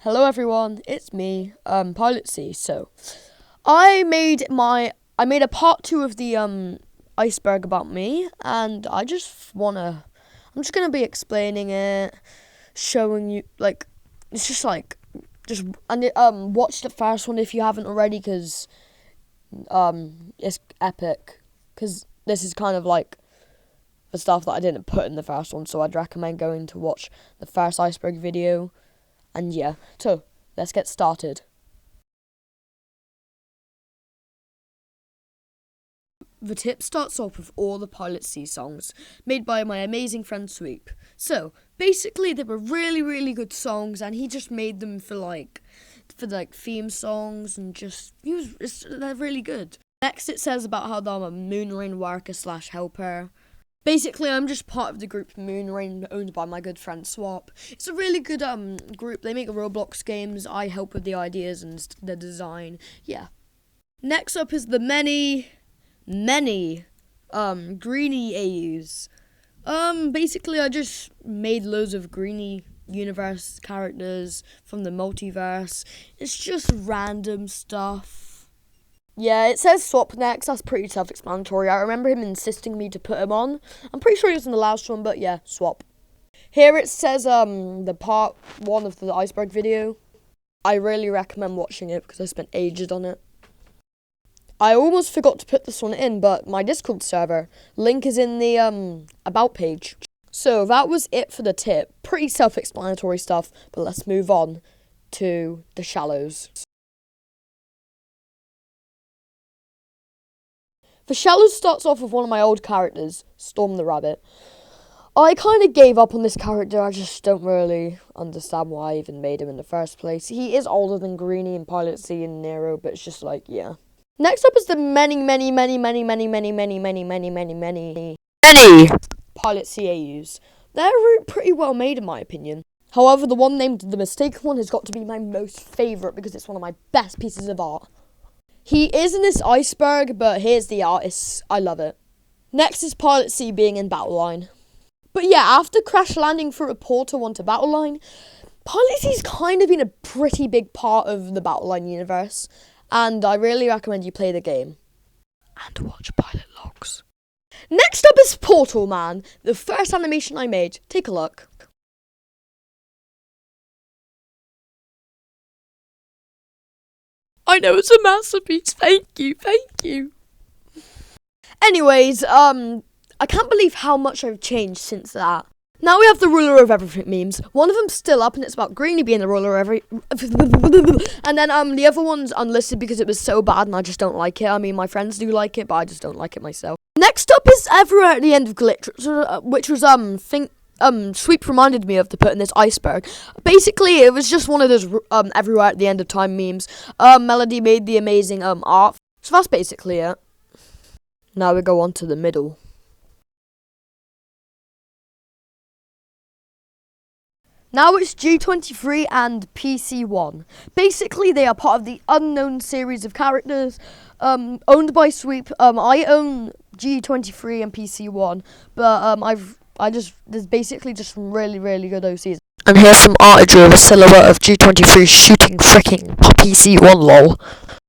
Hello everyone, it's me, Pilot C. So, I made a part 2 of the iceberg about me, and I'm just gonna be explaining it, showing you it's just watch the first one if you haven't already, cause it's epic, cause this is kind of like the stuff that I didn't put in the first one, so I'd recommend going to watch the first iceberg video. And yeah, so let's get started. The tip starts off with all the Pilot C songs made by my amazing friend Sweep. So basically, they were really, really good songs, and he just made them for theme songs, and they're really good. Next, it says about how I'm a Moonrain worker / helper. Basically, I'm just part of the group Moonrain, owned by my good friend Swap. It's a really good group. They make Roblox games. I help with the ideas and the design. Yeah. Next up is the many Greenie AUs. Basically, I just made loads of Greenie universe characters from the multiverse. It's just random stuff. Yeah, it says Swap next. That's pretty self-explanatory. I remember him insisting me to put him on. I'm pretty sure he was in the last one, but yeah, Swap. Here it says the part 1 of the iceberg video. I really recommend watching it because I spent ages on it. I almost forgot to put this one in, but my Discord server link is in the about page. So that was it for the tip. Pretty self-explanatory stuff, but let's move on to the shallows. The Shallows starts off with one of my old characters, Storm the Rabbit. I kind of gave up on this character. I just don't really understand why I even made him in the first place. He is older than Greenie and Pilot C and Nero, but it's just yeah. Next up is the many Pilot C AUs. They're pretty well made in my opinion. However, the one named the mistaken one has got to be my most favourite because it's one of my best pieces of art. He is in this iceberg, but here's the artist. I love it. Next is Pilot C being in Battle Line. But yeah, after crash landing through a portal onto Battle Line, Pilot C's kind of been a pretty big part of the Battle Line universe, and I really recommend you play the game. And watch Pilot Logs. Next up is Portal Man, the first animation I made. Take a look. I know, it's a masterpiece. Thank you. Anyways, I can't believe how much I've changed since that. Now we have the ruler of everything memes. One of them's still up, and it's about Greenie being the ruler of and then the other one's unlisted because it was so bad, and I just don't like it. I mean, my friends do like it, but I just don't like it myself. Next up is Everywhere at the End of Glitch, which was Sweep reminded me of to put in this iceberg. Basically, it was just one of those Everywhere at the End of Time memes. Melody made the amazing art. So that's basically it. Now we go on to the middle. Now it's G23 and PC1. Basically, they are part of the Unknown series of characters owned by Sweep. I own G23 and PC1, but there's basically just some really, really good OCs. And here's some art I drew of a silhouette of G23 shooting fricking PC1 lol.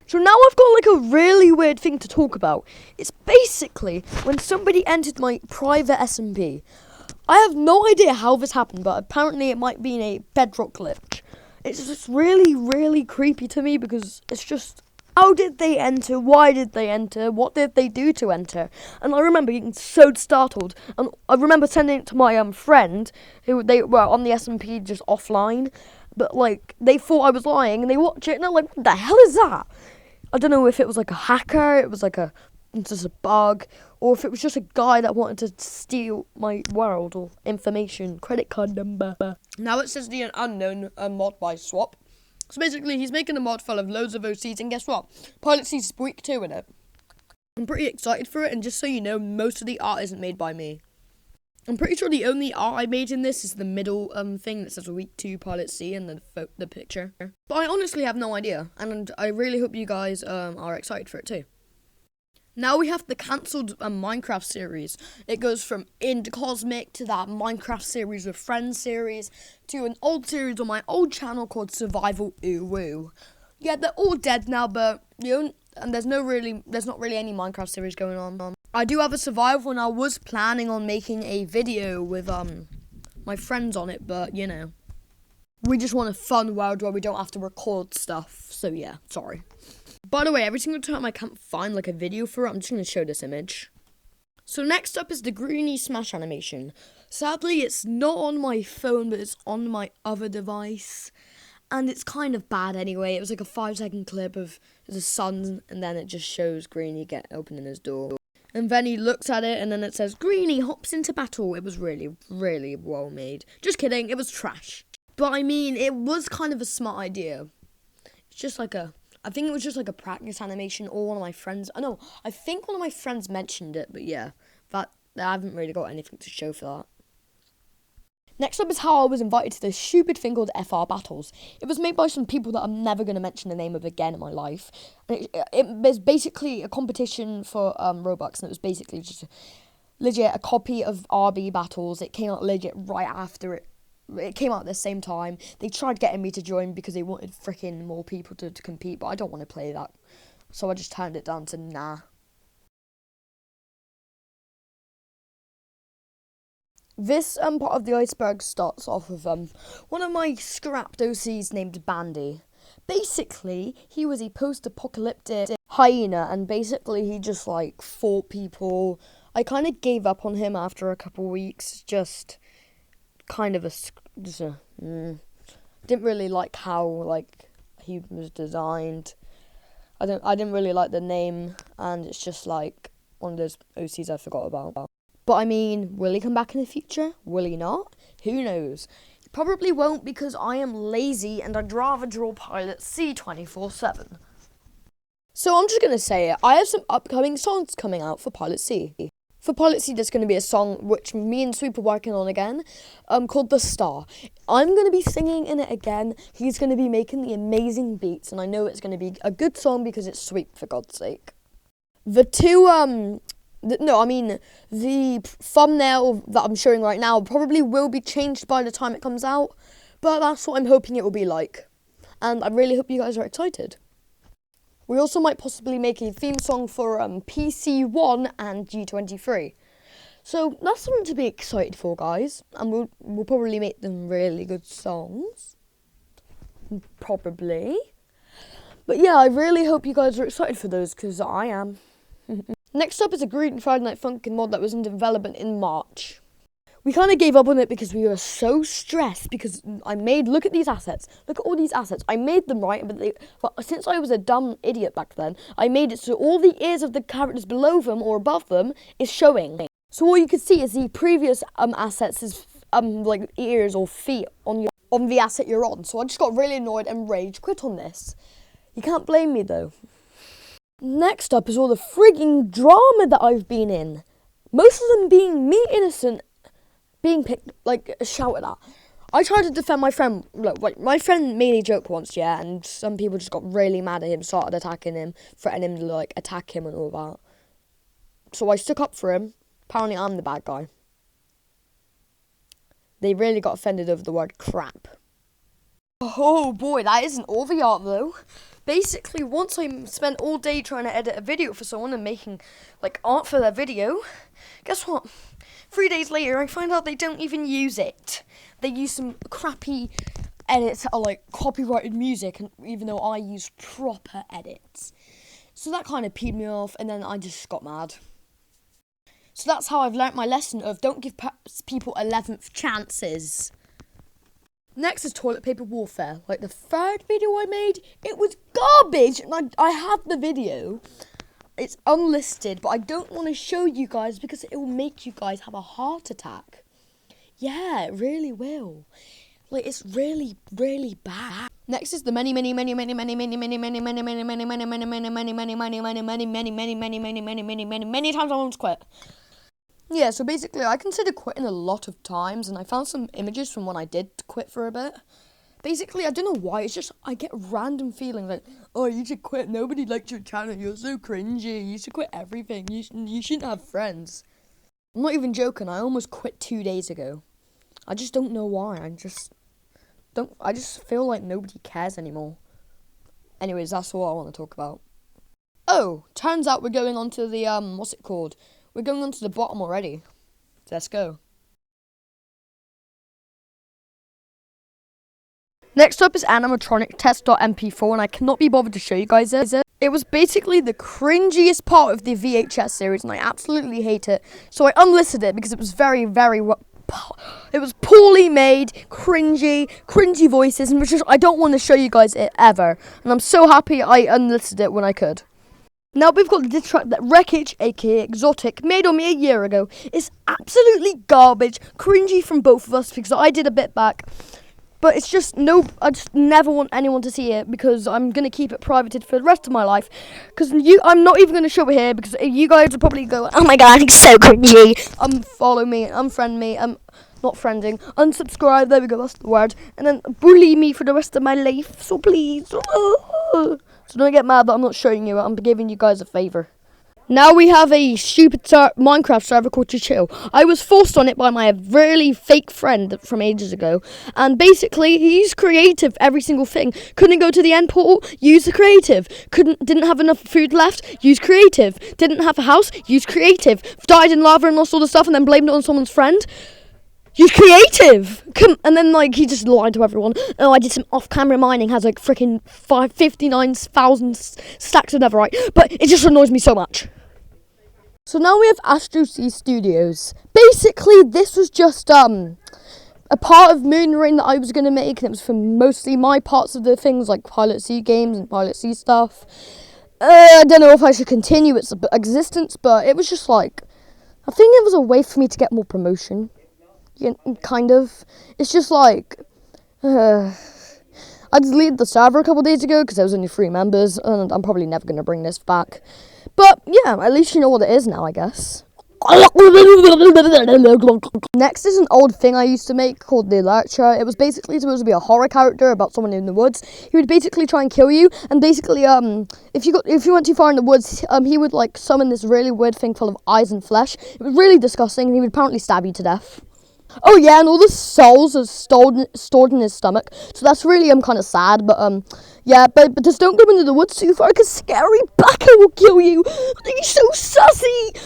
So now I've got a really weird thing to talk about. It's basically when somebody entered my private SMP. I have no idea how this happened, but apparently it might be a bedrock glitch. It's just really, really creepy to me because it's just, how did they enter? Why did they enter? What did they do to enter? And I remember getting so startled. And I remember sending it to my friend, they were on the SMP just offline. But they thought I was lying, and they watch it, and they're like, what the hell is that? I don't know if it was a hacker, it was just a bug, or if it was just a guy that wanted to steal my world or information, credit card number. Now it says the unknown mod by Swap. So basically, he's making a mod full of loads of OCs, and guess what? Pilot C's Week 2 in it. I'm pretty excited for it, and just so you know, most of the art isn't made by me. I'm pretty sure the only art I made in this is the middle thing that says Week 2 Pilot C and the picture. But I honestly have no idea, and I really hope you guys are excited for it too. Now we have the cancelled Minecraft series. It goes from Indie Cosmic to that Minecraft series with Friends series to an old series on my old channel called Survival Uru. Yeah, they're all dead now, but and there's not really any Minecraft series going on. I do have a survival, and I was planning on making a video with my friends on it, but we just want a fun world where we don't have to record stuff. So yeah, sorry. By the way, every single time I can't find a video for it, I'm just going to show this image. So next up is the Greenie Smash animation. Sadly, it's not on my phone, but it's on my other device. And it's kind of bad anyway. It was like a 5-second clip of the sun, and then it just shows Greenie opening his door. And then he looks at it, and then it says, Greenie hops into battle. It was really, really well made. Just kidding, it was trash. But I mean, it was kind of a smart idea. It's just I think it was just a practice animation, or one of my friends. I think one of my friends mentioned it, but yeah, I haven't really got anything to show for that. Next up is how I was invited to this stupid thing called FR Battles. It was made by some people that I'm never going to mention the name of again in my life. And it was basically a competition for Robux, and it was basically just legit a copy of RB Battles. It came out legit right after it. It came out at the same time. They tried getting me to join because they wanted freaking more people to compete, but I don't want to play that. So I just turned it down to nah. This part of the iceberg starts off with one of my scrapped OCs named Bandy. Basically, he was a post-apocalyptic hyena, and basically he just fought people. I kind of gave up on him after a couple weeks, just kind of didn't really like how he was designed. I didn't really like the name, and it's just one of those OCs I forgot about. But I mean, will he come back in the future? Will he not? Who knows? He probably won't, because I am lazy and I'd rather draw Pilot C 24/7. So I'm just gonna say it. I have some upcoming songs coming out for Pilot C. For Pilot C, there's going to be a song which me and Sweep are working on again, called The Star. I'm going to be singing in it again. He's going to be making the amazing beats, and I know it's going to be a good song because it's Sweep, for God's sake. The thumbnail that I'm showing right now probably will be changed by the time it comes out, but that's what I'm hoping it will be like. And I really hope you guys are excited. We also might possibly make a theme song for PC1 and G23. So that's something to be excited for, guys. And we'll probably make them really good songs. Probably. But yeah, I really hope you guys are excited for those, because I am. Next up is a Green Friday Night Funkin' mod that was in development in March. We kind of gave up on it because we were so stressed, because look at these assets. Look at all these assets. I made them right, but since I was a dumb idiot back then, I made it so all the ears of the characters below them or above them is showing. So all you can see is the previous assets is ears or feet on the asset you're on. So I just got really annoyed and rage quit on this. You can't blame me though. Next up is all the frigging drama that I've been in. Most of them being me innocent, being picked, shouted at. I tried to defend my friend. Look, my friend made a joke once, yeah, and some people just got really mad at him, started attacking him, threatening him to attack him and all that. So I stuck up for him. Apparently I'm the bad guy. They really got offended over the word crap. Oh boy, that isn't all the art though. Basically, once I spent all day trying to edit a video for someone and making art for their video, guess what? 3 days later, I find out they don't even use it. They use some crappy edits that are copyrighted music, and even though I use proper edits. So that kind of peed me off, and then I just got mad. So that's how I've learnt my lesson of don't give people 11th chances. Next is toilet paper warfare. The third video I made, it was garbage, and I have the video. It's unlisted, but I don't want to show you guys because it will make you guys have a heart attack. Yeah, it really will. It's really, really bad. Next is the many times I want to quit. Yeah, so basically I considered quitting a lot of times, and I found some images from when I did quit for a bit. Basically, I don't know why, it's just I get random feelings like, oh, you should quit, nobody likes your channel, you're so cringy, you should quit everything, you shouldn't have friends. I'm not even joking, I almost quit 2 days ago. I just don't know why, I just feel like nobody cares anymore. Anyways, that's all I want to talk about. Oh, turns out we're going on to the, what's it called? We're going on to the bottom already. Let's go. Next up is animatronic test.mp4, and I cannot be bothered to show you guys it. It was basically the cringiest part of the VHS series, and I absolutely hate it. So I unlisted it because it was very, very... It was poorly made, cringy voices, and I don't want to show you guys it ever. And I'm so happy I unlisted it when I could. Now we've got the track that Wreckage, aka Exotic, made on me a year ago. It's absolutely garbage, cringy from both of us because I did a bit back. But it's just, I just never want anyone to see it because I'm going to keep it privated for the rest of my life. Because I'm not even going to show it here because you guys will probably go, oh my god, it's so cringy. Unfollow me, unfriend me, not friending, unsubscribe, there we go, that's the word. And then bully me for the rest of my life, so please. So don't get mad that I'm not showing you it, I'm giving you guys a favour. Now we have a stupid Minecraft server called Chill. I was forced on it by my really fake friend from ages ago. And basically, he's creative every single thing. Couldn't go to the end portal, use the creative. Didn't have enough food left, use creative. Didn't have a house, use creative. Died in lava and lost all the stuff and then blamed it on someone's friend. Use creative! And then, he just lied to everyone. Oh, I did some off-camera mining, has, freaking 59,000 stacks of netherite. But it just annoys me so much. So now we have Astro Sea Studios. Basically, this was just, a part of Moon Ring that I was going to make. And it was for mostly my parts of the things, like Pilot Sea games and Pilot Sea stuff. I don't know if I should continue its existence, but it was just, I think it was a way for me to get more promotion. Yeah, kind of. It's just I deleted the server a couple days ago because there was only 3 members, and I'm probably never going to bring this back. But yeah, at least you know what it is now, I guess. Next is an old thing I used to make called the Lurcher. It was basically supposed to be a horror character about someone in the woods. He would basically try and kill you, and basically if you went too far in the woods, he would summon this really weird thing full of eyes and flesh. It was really disgusting, and he would apparently stab you to death. Oh yeah, and all the souls are stored in his stomach, so that's really kind of sad. But yeah, but just don't go into the woods too far, because Scary Baka will kill you. He's so sussy.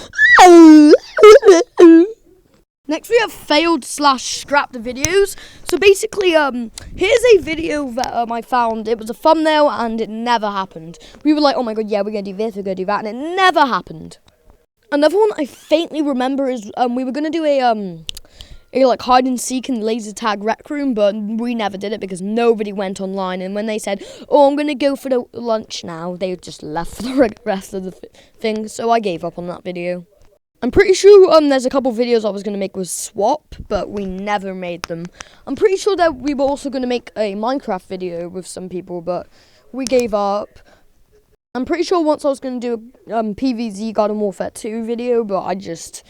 Next we have failed / scrapped videos. So basically, here's a video that I found. It was a thumbnail and it never happened. We were like, oh my god, yeah, we're gonna do this, we're gonna do that, and it never happened. Another one I faintly remember is we were gonna do a hide and seek in the laser tag rec room, but we never did it because nobody went online. And when they said, oh, I'm gonna go for the lunch now, they just left for the rest of the thing. So I gave up on that video. I'm pretty sure there's a couple videos I was gonna make with Swap, but we never made them. I'm pretty sure that we were also gonna make a Minecraft video with some people, but we gave up. I'm pretty sure once I was gonna do a PvZ Garden Warfare 2 video, but I just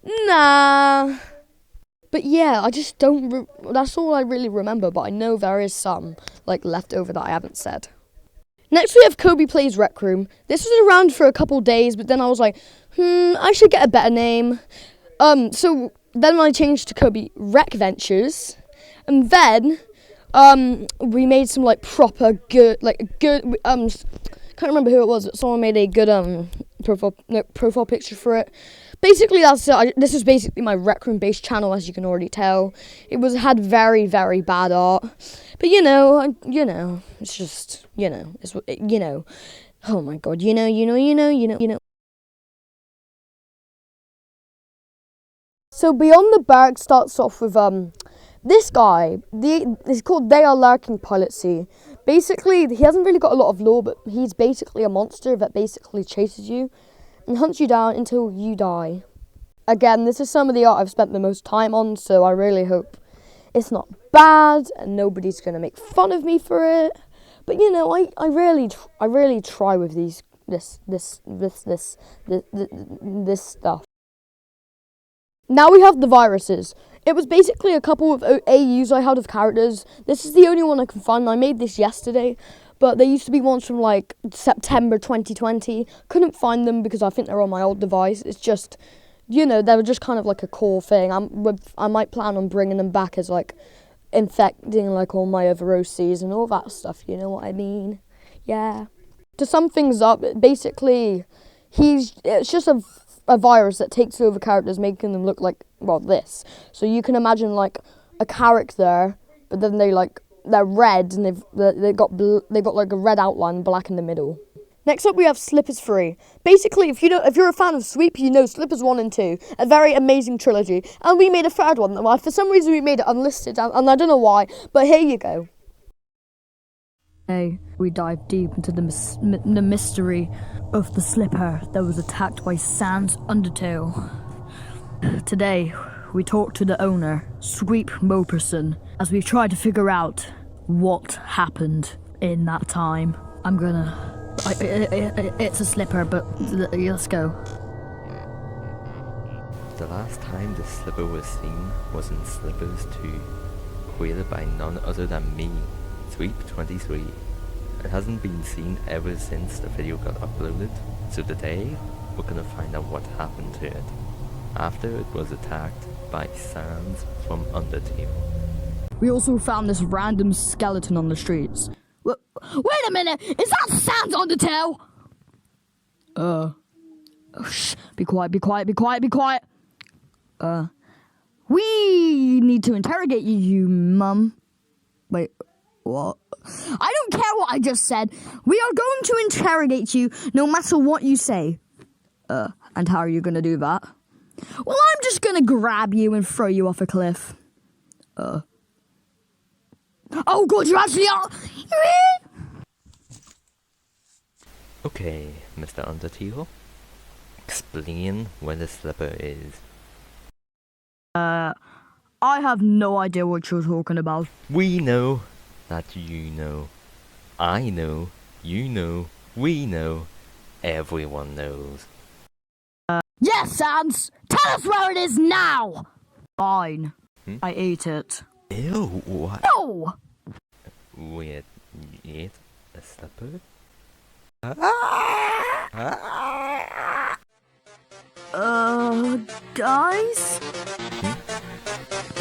nah. But yeah, I just don't, that's all I really remember, but I know there is some, left over that I haven't said. Next we have Kobe Plays Rec Room. This was around for a couple days, but then I was like, I should get a better name. So then I changed to Kobe Rec Ventures, and then, we made some, proper good, can't remember who it was, but someone made a good, profile picture for it. Basically, that's it. This is basically my Rec Room based channel, as you can already tell. It had very, very bad art, but it's just, it's oh my god, So Beyond the Berg starts off with this guy. It's called They Are Lurking Pilot Sea. Basically, he hasn't really got a lot of lore, but he's basically a monster that basically chases you and hunts you down until you die. Again, this is some of the art I've spent the most time on, so I really hope it's not bad and nobody's gonna make fun of me for it. But I really try with this stuff. Now we have the viruses. It was basically a couple of AUs I had of characters. This is the only one I can find. I made this yesterday, but there used to be ones from like September 2020. Couldn't find them because I think they're on my old device. It's just, you know, they were just kind of like a cool thing. I might plan on bringing them back as like infecting like all my other OCs and all that stuff. You know what I mean? Yeah. To sum things up, basically, it's just a virus that takes over characters, making them look like, well, this. So you can imagine like a character, but then they're red and they've got like a red outline, black in the middle. Next up we have Slippers 3. Basically, if you're a fan of Sweep, you know Slippers 1 and 2, a very amazing trilogy. And we made a third one. Well, for some reason we made it unlisted, and I don't know why, but here you go. Today, we dive deep into the mystery of the slipper that was attacked by Sans Undertale. Today, we talk to the owner, Sweep Moperson, as we try to figure out what happened in that time. It's a slipper, but let's go. The last time the slipper was seen was in Slippers 2, created by none other than me, Sweep23. It hasn't been seen ever since the video got uploaded, so today we're gonna find out what happened to it after it was attacked by Sans from Undertale. We also found this random skeleton on the streets. Wait a minute! Is that Sans Undertale? Shh, be quiet. We need to interrogate you, mum. Wait, what? I don't care what I just said. We are going to interrogate you no matter what you say. And how are you gonna do that? Well, I'm just gonna grab you and throw you off a cliff. Oh god, you actually are! Okay, Mr. Undertale, explain where the slipper is. I have no idea what you're talking about. We know that you know. I know, you know, we know, everyone knows. Yes, Sans! Tell us where it is now! Fine. I ate it. Ew, what? No! Wait, you ate a slipper? Guys?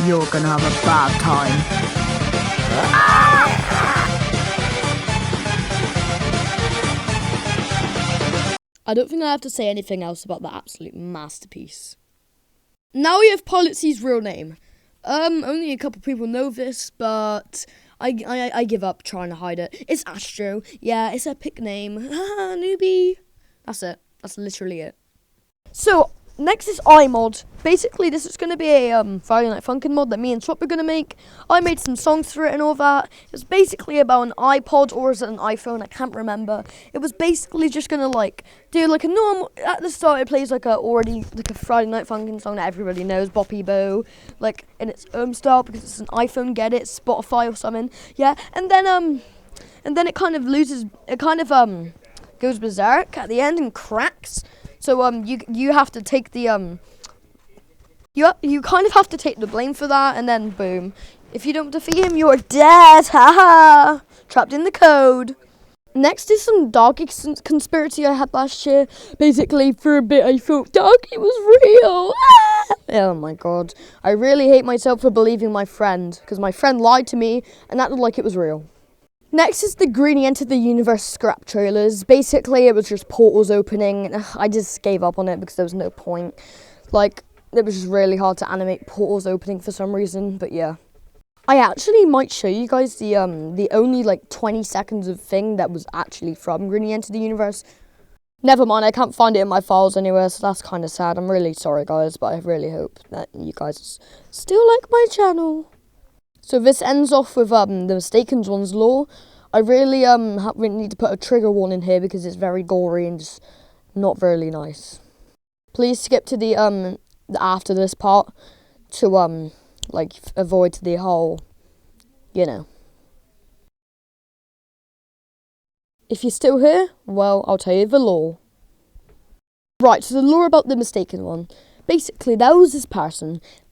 You're gonna have a bad time. I don't think I have to say anything else about that absolute masterpiece. Now we have Politzy's real name. Only a couple people know this, but I give up trying to hide it. It's Astro. Yeah, it's a pick name. Newbie. That's it. That's literally it. So, next is iMod. Basically, this is going to be a Friday Night Funkin' mod that me and Swap are going to make. I made some songs for it and all that. It's basically about an iPod, or is it an iPhone? I can't remember. It was basically just going to like do like a normal, at the start it plays like a Friday Night Funkin' song that everybody knows, Boppy Bo, like in its own style because it's an iPhone, get it, Spotify or something. Yeah, and then it kind of goes berserk at the end and cracks. So you have to take the you kind of have to take the blame for that, and then boom, if you don't defeat him, you're dead. Haha, trapped in the code. Next is some doggy conspiracy I had last year. Basically, for a bit I thought doggy was real. Oh my god, I really hate myself for believing my friend, because my friend lied to me and acted like it was real. Next is the Greenie Enter the Universe scrap trailers. Basically, it was just portals opening. I just gave up on it because there was no point. Like, it was just really hard to animate portals opening for some reason, but yeah. I actually might show you guys the only like 20 seconds of thing that was actually from Greenie Enter the Universe. Never mind, I can't find it in my files anywhere, so that's kind of sad. I'm really sorry, guys, but I really hope that you guys still like my channel. So this ends off with the Mistaken One's lore. I really need to put a trigger warning here because it's very gory and just not very nice. Please skip to the after this part to like avoid the whole, you know. If you're still here, well, I'll tell you the lore. Right, so the lore about the Mistaken One. Basically, there was this person.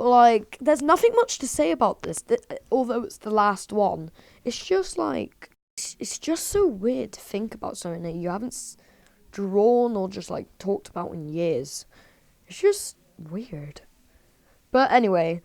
But like, there's nothing much to say about this. Although it's the last one, it's just like it's just so weird to think about something that you haven't drawn or just like talked about in years. It's just weird. But anyway,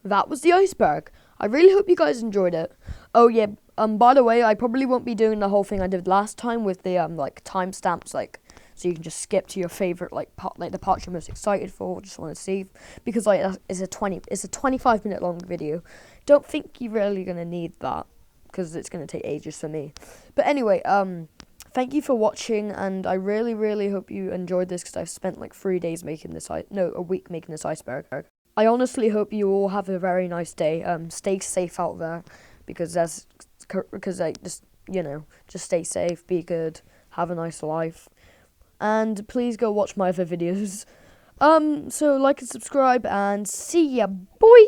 that was the iceberg. I really hope you guys enjoyed it. Oh yeah, by the way, I probably won't be doing the whole thing I did last time with the like timestamps, like so you can just skip to your favorite like part, like the parts you're most excited for, just want to see, because like it's a 25-minute long video. Don't think you're really gonna need that because it's gonna take ages for me. But anyway, thank you for watching, and I really hope you enjoyed this because I've spent like 3 days making this a week making this iceberg. I honestly hope you all have a very nice day. Stay safe out there, because like just stay safe, be good, have a nice life, and please go watch my other videos. So like and subscribe, and see ya, boy.